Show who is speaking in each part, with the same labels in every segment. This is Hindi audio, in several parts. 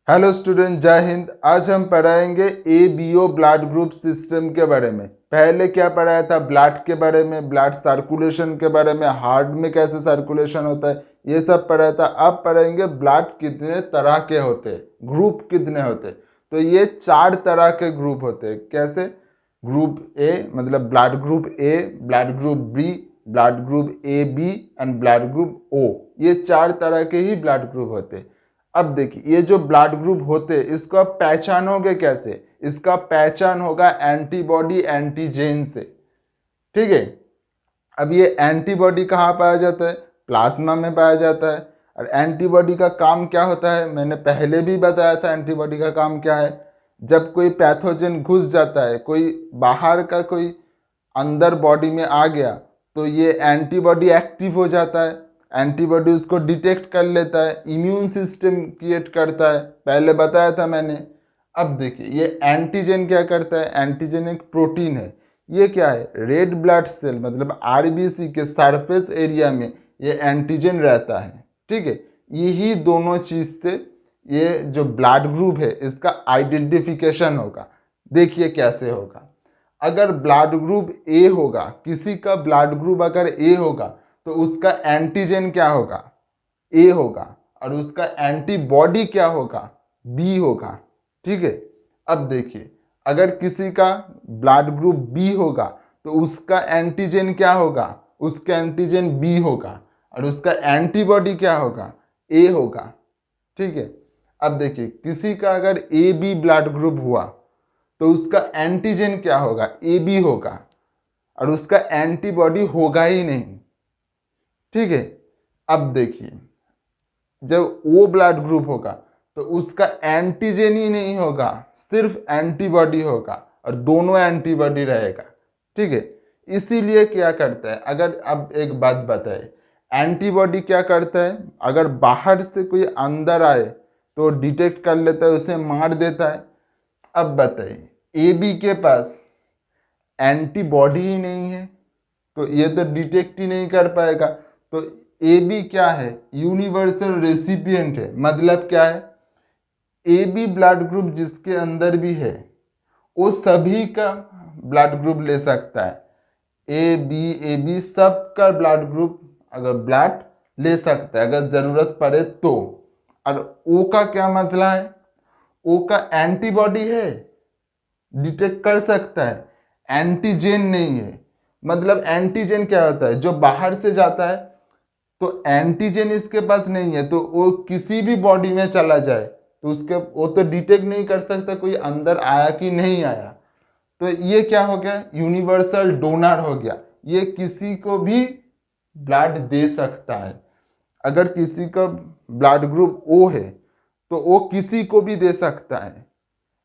Speaker 1: हेलो स्टूडेंट, जय हिंद। आज हम पढ़ाएंगे ABO ब्लड ग्रुप सिस्टम के बारे में। पहले क्या पढ़ाया था? ब्लड के बारे में, ब्लड सर्कुलेशन के बारे में, हार्ट में कैसे सर्कुलेशन होता है, ये सब पढ़ाया था। अब पढ़ेंगे ब्लड कितने तरह के होते हैं, ग्रुप कितने होते हैं। तो ये 4 तरह के ग्रुप होते हैं। कैसे? ग्रुप ए मतलब blood group A, blood group B, blood group AB and blood group O। ये 4 तरह के ही ब्लड ग्रुप होते हैं। अब देखिए, ये जो ब्लड ग्रुप होते हैं इसको आप पहचानोगे कैसे? इसका पहचान होगा एंटीबॉडी एंटीजेन से। ठीक है। अब ये एंटीबॉडी कहाँ पाया जाता है? प्लाज्मा में पाया जाता है। और एंटीबॉडी का काम क्या होता है? मैंने पहले भी बताया था एंटीबॉडी का काम क्या है। जब कोई पैथोजन घुस जाता है, कोई बाहर का कोई अंदर बॉडी में आ गया, तो ये एंटीबॉडी एक्टिव हो जाता है। एंटीबॉडी उसको डिटेक्ट कर लेता है, इम्यून सिस्टम क्रिएट करता है, पहले बताया था मैंने। अब देखिए, ये एंटीजन क्या करता है? एंटीजन एक प्रोटीन है। ये क्या है? रेड ब्लड सेल मतलब RBC के सरफेस एरिया में ये एंटीजन रहता है। ठीक है। यही दोनों चीज से ये जो ब्लड ग्रुप है इसका आइडेंटिफिकेशन होगा। देखिए कैसे होगा। अगर ब्लड ग्रुप ए होगा, किसी का ब्लड ग्रुप अगर ए होगा, तो उसका एंटीजन क्या होगा? ए होगा। और उसका एंटीबॉडी क्या होगा? बी होगा। ठीक है। अब देखिए, अगर किसी का ब्लड ग्रुप बी होगा, तो उसका एंटीजन क्या होगा? उसका एंटीजन बी होगा। और उसका एंटीबॉडी क्या होगा? ए होगा। ठीक है। अब देखिए, किसी का अगर AB ब्लड ग्रुप हुआ, तो उसका एंटीजन क्या होगा? AB होगा। और उसका एंटीबॉडी होगा ही नहीं। ठीक है। अब देखिए, जब O ब्लड ग्रुप होगा, तो उसका एंटीजन ही नहीं होगा, सिर्फ एंटीबॉडी होगा। और दोनों एंटीबॉडी रहेगा। ठीक है। इसीलिए क्या करता है, अगर अब एक बात बताए, एंटीबॉडी क्या करता है? अगर बाहर से कोई अंदर आए तो डिटेक्ट कर लेता है, उसे मार देता है। अब बताइए, AB के पास एंटीबॉडी ही नहीं है, तो ये तो डिटेक्ट ही नहीं कर पाएगा। तो AB क्या है? यूनिवर्सल रेसिपिएंट है। मतलब क्या है? AB ब्लड ग्रुप जिसके अंदर भी है, वो सभी का ब्लड ग्रुप ले सकता है। AB सबका ब्लड ग्रुप अगर ब्लड ले सकता है अगर जरूरत पड़े तो। और O का क्या मसला है? O का एंटीबॉडी है, डिटेक्ट कर सकता है, एंटीजन नहीं है। मतलब एंटीजन क्या होता है? जो बाहर से जाता है, तो एंटीजन इसके पास नहीं है, तो वो किसी भी बॉडी में चला जाए तो उसके वो तो डिटेक्ट नहीं कर सकता कोई अंदर आया कि नहीं आया। तो ये क्या हो गया? यूनिवर्सल डोनर हो गया। ये किसी को भी ब्लड दे सकता है। अगर किसी का ब्लड ग्रुप O है, तो वो किसी को भी दे सकता है,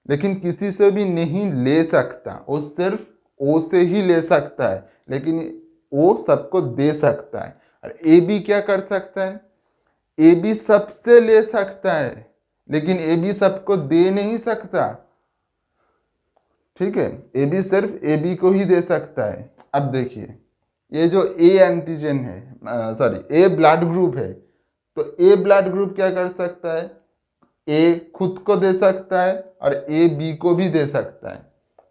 Speaker 1: लेकिन किसी से भी नहीं ले सकता। वो सिर्फ O से ही ले सकता है, लेकिन वो सबको दे सकता है। और AB क्या कर सकता है? AB सबसे ले सकता है, लेकिन AB सबको दे नहीं सकता। ठीक है। AB सिर्फ AB को ही दे सकता है। अब देखिए, ये जो A एंटीजन है, सॉरी A ब्लड ग्रुप है, तो A ब्लड ग्रुप क्या कर सकता है? A खुद को दे सकता है और A B को भी दे सकता है।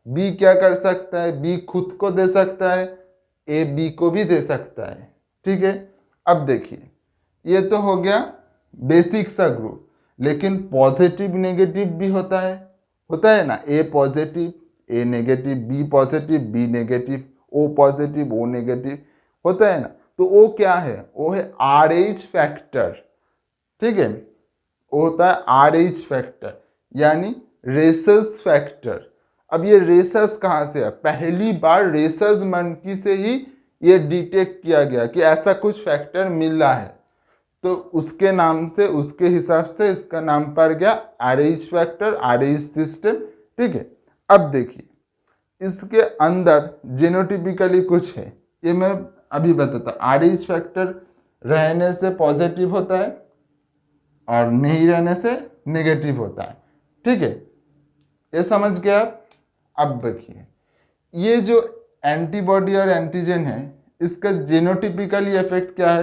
Speaker 1: B क्या कर सकता है? B खुद को दे सकता है, A B को भी दे सकता है। ठीक है। अब देखिए, ये तो हो गया बेसिक सा ग्रुप। लेकिन पॉजिटिव नेगेटिव भी होता है ना। A positive, A negative, B positive, B negative, O positive, O negative होता है ना। तो वो क्या है? वो है RH फैक्टर। ठीक है। वो होता है RH फैक्टर, यानी रेसस फैक्टर। अब ये रेसस कहाँ से है? पहली बार रेसस मंकी से ही ये डिटेक्ट किया गया कि ऐसा कुछ फैक्टर मिल रहा है, तो उसके नाम से, उसके हिसाब से इसका नाम पड़ गया RH फैक्टर, RH सिस्टम। ठीक है। अब देखिए, इसके अंदर जेनोटिपिकली कुछ है, ये मैं अभी बताता। RH फैक्टर रहने से पॉजिटिव होता है और नहीं रहने से नेगेटिव होता है। ठीक है। ये समझ गया आप? अब देखिए, ये जो एंटीबॉडी और एंटीजन है, इसका जेनोटिपिकली इफेक्ट क्या है?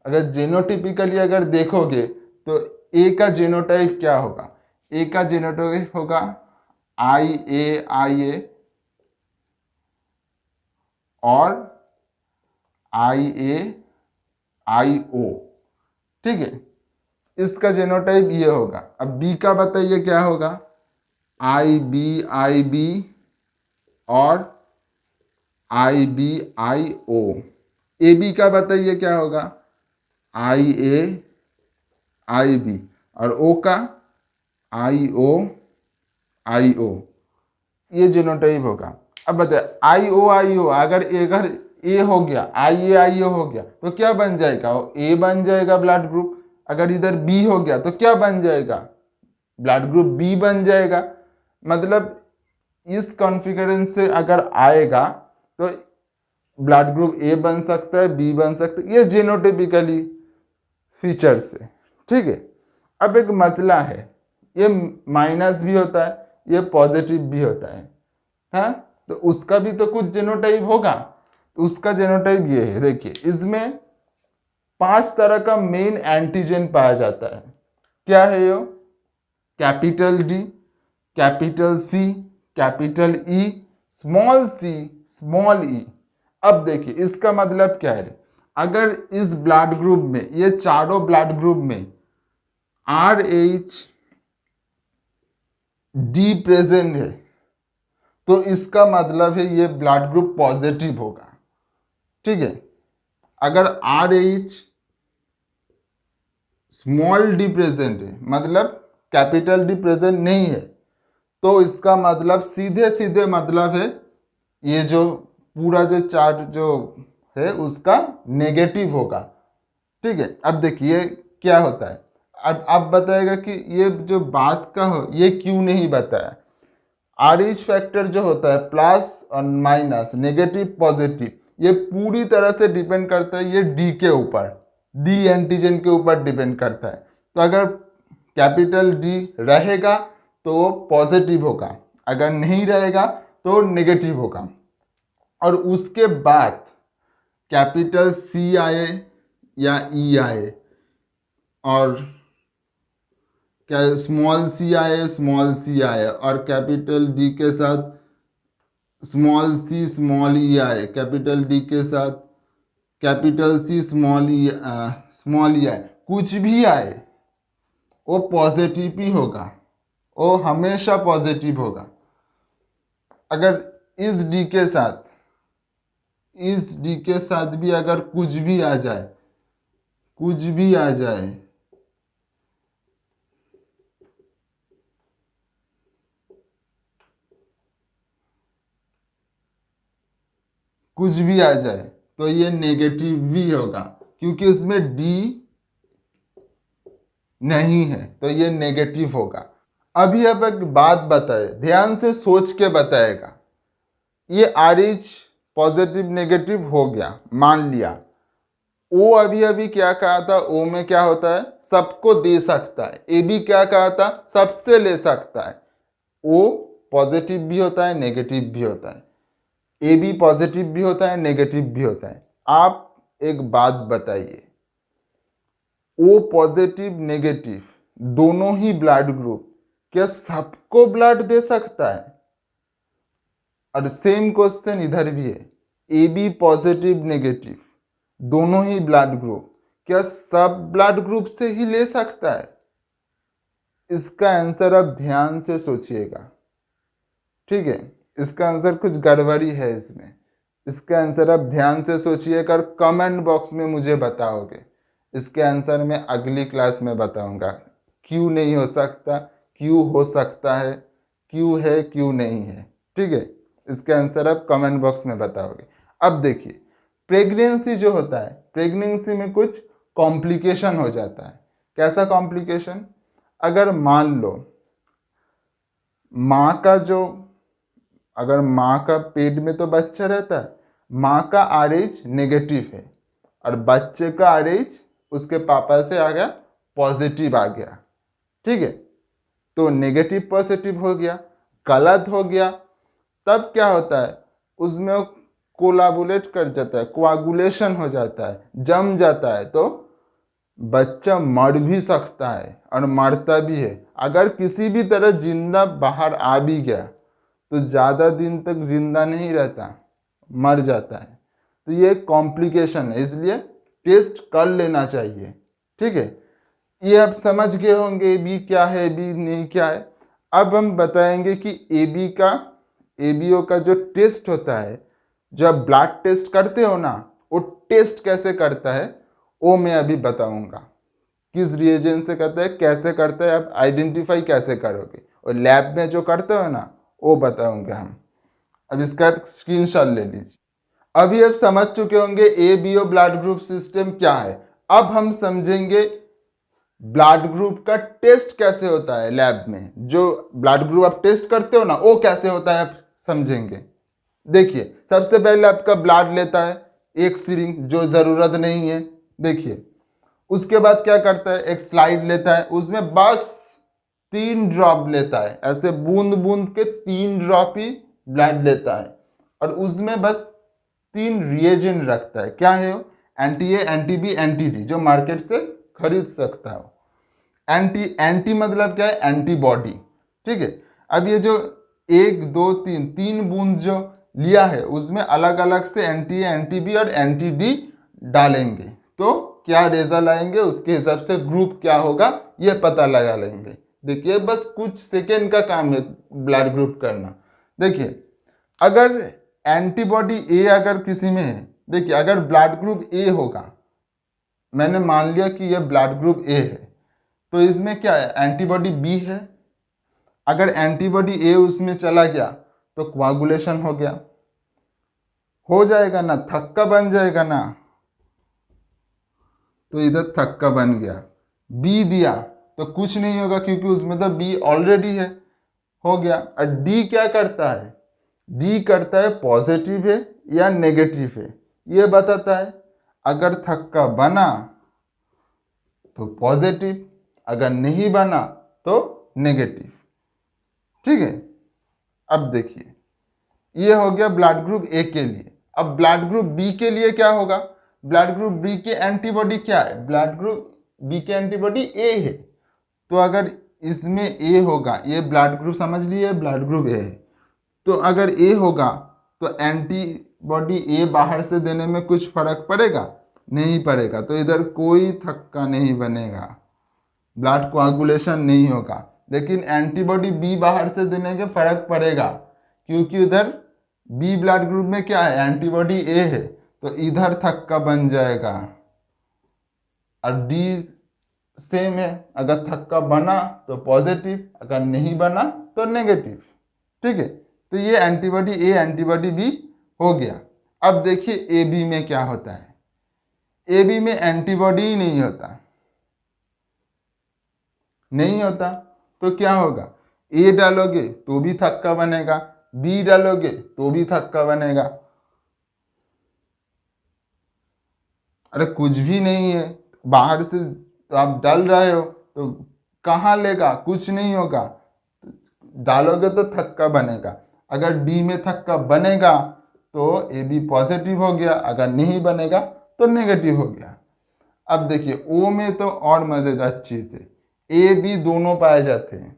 Speaker 1: अगर जेनोटिपिकली अगर देखोगे तो A का जेनोटाइप क्या होगा? ए का जीनोटाइप होगा IA और IAIO, ठीक है। इसका जीनोटाइप ये होगा। अब बी का बताइए क्या होगा, IB और IBIO। AB का बताइए क्या होगा, IAIB और O का IOIO, ये जीनोटाइप होगा। अब बताए IOIO अगर ए हो गया, IAIO हो गया तो क्या बन जाएगा, ए बन जाएगा ब्लड ग्रुप। अगर इधर बी हो गया तो क्या बन जाएगा, ब्लड ग्रुप बी बन जाएगा। मतलब इस कॉन्फ़िगरेशन से अगर आएगा तो ब्लड ग्रुप ए बन सकता है, बी बन सकता है, ये जीनोटाइपिकली फीचर्स है, ठीक है। अब एक मसला है, ये माइनस भी होता है, ये पॉजिटिव भी होता है, हाँ, तो उसका भी तो कुछ जीनोटाइप होगा। तो उसका जीनोटाइप ये है, देखिए इसमें 5 तरह का मेन एंटीजन पाया जाता है। क्या है ये, capital D, capital C, capital E, small C, small E. अब देखिए इसका मतलब क्या है, अगर इस ब्लड ग्रुप में, ये चारों ब्लड ग्रुप में RH डी प्रेजेंट है तो इसका मतलब है ये ब्लड ग्रुप पॉजिटिव होगा, ठीक है। अगर RH स्मॉल डी प्रेजेंट है, मतलब कैपिटल डी प्रेजेंट नहीं है, तो इसका मतलब सीधे सीधे मतलब है ये जो पूरा जो चार्ट जो है उसका नेगेटिव होगा, ठीक है। अब देखिए क्या होता है, अब बताएगा कि ये जो बात का हो ये क्यों नहीं बताया। RH फैक्टर जो होता है प्लस और माइनस, नेगेटिव पॉजिटिव, ये पूरी तरह से डिपेंड करता है ये डी के ऊपर, डी एंटीजन के ऊपर डिपेंड करता है। तो अगर कैपिटल डी रहेगा तो वो पॉजिटिव होगा, अगर नहीं रहेगा तो नेगेटिव होगा। और उसके बाद कैपिटल सी आए या ई आए और क्या स्मॉल सी आए, स्मॉल सी आए और कैपिटल डी के साथ स्मॉल सी स्मॉल ई आए, कैपिटल डी के साथ कैपिटल सी स्मॉल ई आए, कुछ भी आए वो पॉजिटिव ही होगा, वो हमेशा पॉजिटिव होगा। अगर इस डी के साथ, इस डी के साथ भी अगर कुछ भी आ जाए, कुछ भी आ जाए, कुछ भी आ जाए तो ये नेगेटिव भी होगा, क्योंकि इसमें डी नहीं है तो ये नेगेटिव होगा। अभी अब एक बात बताए, ध्यान से सोच के बताएगा। ये RH पॉजिटिव नेगेटिव हो गया, मान लिया। ओ अभी अभी क्या कहा था, ओ में क्या होता है, सबको दे सकता है। AB क्या कहा था, सबसे ले सकता है। ओ पॉजिटिव भी होता है, नेगेटिव भी होता है। AB पॉजिटिव भी होता है, नेगेटिव भी होता है। आप एक बात बताइए, O पॉजिटिव नेगेटिव दोनों ही ब्लड ग्रुप क्या सबको ब्लड दे सकता है? और सेम क्वेश्चन इधर भी है, AB पॉजिटिव नेगेटिव दोनों ही ब्लड ग्रुप क्या सब ब्लड ग्रुप से ही ले सकता है? इसका आंसर आप ध्यान से सोचिएगा, ठीक है। इसका आंसर कुछ गड़बड़ी है इसमें, इसका आंसर आप ध्यान से सोचिएगा और कमेंट बॉक्स में मुझे बताओगे। इसके आंसर मैं अगली क्लास में बताऊंगा, क्यों नहीं हो सकता, क्यों हो सकता है, क्यों है, क्यों नहीं है, ठीक है। इसका आंसर आप कमेंट बॉक्स में बताओगे। अब देखिए प्रेगनेंसी जो होता है, प्रेगनेंसी में कुछ कॉम्प्लिकेशन हो जाता है। कैसा कॉम्प्लिकेशन? अगर मान लो माँ का जो, अगर माँ का पेट में तो बच्चा रहता है, माँ का RH नेगेटिव है और बच्चे का RH उसके पापा से आ गया पॉजिटिव आ गया, ठीक है। तो नेगेटिव पॉजिटिव हो गया, गलत हो गया, तब क्या होता है, उसमें कोलाबुलेट कर जाता है, कोआगुलेशन हो जाता है, जम जाता है, तो बच्चा मर भी सकता है और मरता भी है अगर किसी भी तरह जिंदा बाहर आ भी गया तो ज़्यादा दिन तक जिंदा नहीं रहता, मर जाता है। तो ये कॉम्प्लिकेशन है, इसलिए टेस्ट कर लेना चाहिए। ठीक है, ये आप समझ गए होंगे ए बी क्या है, ए बी नहीं क्या है। अब हम बताएंगे कि एबीओ का जो टेस्ट होता है, जब ब्लड टेस्ट करते हो ना, वो टेस्ट कैसे करता है वो मैं अभी बताऊंगा। किस रिएजेंट से करता है, कैसे करता है, आप आइडेंटिफाई कैसे करोगे, और लैब में जो करते हो ना वो बताऊंगे हम। अब इसका स्क्रीनशॉट ले लीजिए। अभी आप समझ चुके होंगे एबीओ ब्लड ग्रुप सिस्टम क्या है। अब हम समझेंगे ब्लड ग्रुप का टेस्ट कैसे होता है लैब में। जो ब्लड ग्रुप आप टेस्ट करते हो ना वो कैसे होता है आप समझेंगे। देखिए, सबसे पहले आपका ब्लड लेता है एक सिरिंज, जो जरूरत नहीं है। देखिए, उसके बाद क्या करता है, एक स्लाइड लेता है, उसमें बस 3 ड्रॉप लेता है, ऐसे बूंद बूंद के 3 ड्रॉप ही ब्लड लेता है, और उसमें बस 3 रिएजेंट रखता है। क्या है वो, anti A, anti B, anti D, जो मार्केट से खरीद सकता है। एंटी मतलब क्या है, एंटीबॉडी। ठीक है, अब ये जो 1 2 3 बूंद जो लिया है उसमें अलग अलग से एंटी ए, एंटी बी और एंटी डी डालेंगे, तो क्या रिजल्ट आएंगे, उसके हिसाब से ग्रुप क्या होगा ये पता लगा लेंगे। देखिए, बस कुछ सेकेंड का काम है ब्लड ग्रुप करना। देखिए, अगर एंटीबॉडी ए अगर किसी में है, देखिए अगर ब्लड ग्रुप ए होगा, मैंने मान लिया कि यह ब्लड ग्रुप ए है, तो इसमें क्या है, एंटीबॉडी बी है। अगर एंटीबॉडी ए उसमें चला गया तो कोआगुलेशन हो जाएगा ना, थक्का बन जाएगा ना, तो इधर थक्का बन गया। बी दिया तो कुछ नहीं होगा क्योंकि उसमें तो बी ऑलरेडी है, हो गया। और डी क्या करता है, डी करता है पॉजिटिव है या नेगेटिव है, ये बताता है। अगर थक्का बना तो पॉजिटिव, अगर नहीं बना तो नेगेटिव। ठीक है, अब देखिए, ये हो गया ब्लड ग्रुप ए के लिए। अब ब्लड ग्रुप बी के लिए क्या होगा, ब्लड ग्रुप बी के एंटीबॉडी क्या है, ब्लड ग्रुप बी के एंटीबॉडी ए है। तो अगर इसमें ए होगा, ये ब्लड ग्रुप समझ लिए ब्लड ग्रुप ए है, तो अगर ए होगा तो एंटीबॉडी ए बाहर से देने में कुछ फर्क पड़ेगा, नहीं पड़ेगा। तो इधर कोई थक्का नहीं बनेगा, ब्लड कोआगुलेशन नहीं होगा। लेकिन एंटीबॉडी बी बाहर से देने के फर्क पड़ेगा, क्योंकि उधर बी ब्लड ग्रुप में क्या है, एंटीबॉडी ए है, तो इधर थक्का बन जाएगा। और डी सेम है, अगर थक्का बना तो पॉजिटिव, अगर नहीं बना तो नेगेटिव। ठीक है, तो ये एंटीबॉडी ए एंटीबॉडी बी हो गया। अब देखिए ए बी में क्या होता है, ए बी में एंटीबॉडी ही नहीं होता, तो क्या होगा, ए डालोगे तो भी थक्का बनेगा, बी डालोगे तो भी थक्का बनेगा। अरे कुछ भी नहीं है, बाहर से तो आप डाल रहे हो तो कहाँ लेगा, कुछ नहीं होगा, डालोगे तो थक्का बनेगा। अगर डी में थक्का बनेगा तो ए बी पॉजिटिव हो गया, अगर नहीं बनेगा तो नेगेटिव हो गया। अब देखिए ओ में तो और मजेदार चीज है, ए बी दोनों पाए जाते हैं।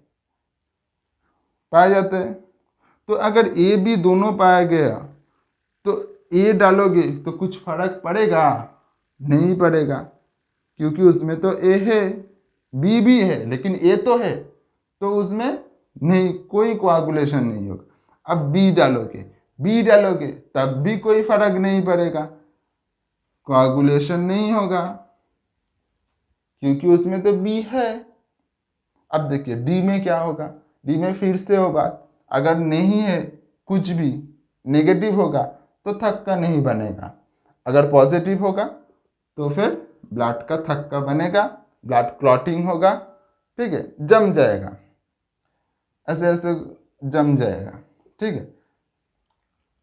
Speaker 1: तो अगर ए बी दोनों पाया गया तो ए डालोगे तो कुछ फर्क पड़ेगा, नहीं पड़ेगा, क्योंकि उसमें तो ए है, बी भी है, लेकिन ए तो है, तो उसमें नहीं, कोई कोआगुलेशन नहीं होगा। अब बी डालोगे तब भी कोई फर्क नहीं पड़ेगा, कोआगुलेशन नहीं होगा, क्योंकि उसमें तो बी है। अब देखिए डी में क्या होगा, डी में फिर से होगा, अगर नहीं है कुछ भी, नेगेटिव होगा तो थक्का नहीं बनेगा, अगर पॉजिटिव होगा तो फिर ब्लड का थक्का बनेगा, ब्लड क्लॉटिंग होगा। ठीक है, जम जाएगा, ऐसे ऐसे जम जाएगा। ठीक है,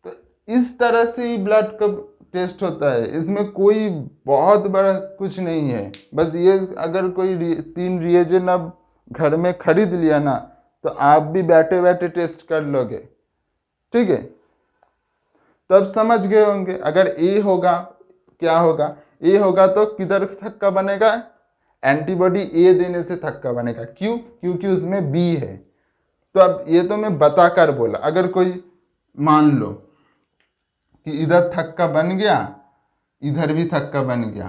Speaker 1: तो इस तरह से ही ब्लड का टेस्ट होता है, इसमें कोई बहुत बड़ा कुछ नहीं है। बस ये अगर कोई 3 रिएजेंट आप घर में खरीद लिया ना, तो आप भी बैठे बैठे टेस्ट कर लोगे। ठीक है, तब समझ गए होंगे। अगर ए होगा क्या होगा, ए होगा तो किधर थक्का बनेगा, एंटीबॉडी ए देने से थक्का बनेगा। क्यों? क्योंकि उसमें बी है। तो अब ये तो मैं बताकर बोला, अगर कोई मान लो कि इधर थक्का बन गया, इधर भी थक्का बन गया,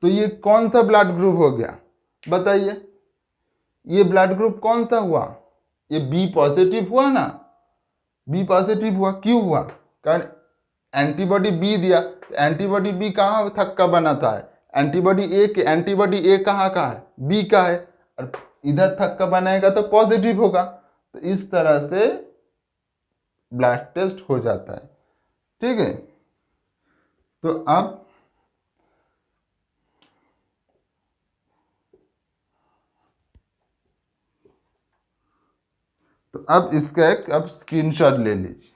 Speaker 1: तो ये कौन सा ब्लड ग्रुप हो गया बताइए? ये ब्लड ग्रुप कौन सा हुआ? ये बी पॉजिटिव हुआ ना, बी पॉजिटिव हुआ। क्यों हुआ? कारण एंटीबॉडी बी दिया, एंटीबॉडी बी कहाँ थक्का बनाता है? एंटीबॉडी ए कहाँ का है? बी का है, और इधर थक्का बनाएगा तो पॉजिटिव होगा। तो इस तरह से ब्लड टेस्ट हो जाता है। ठीक है, तो अब इसका एक स्क्रीनशॉट ले लीजिए।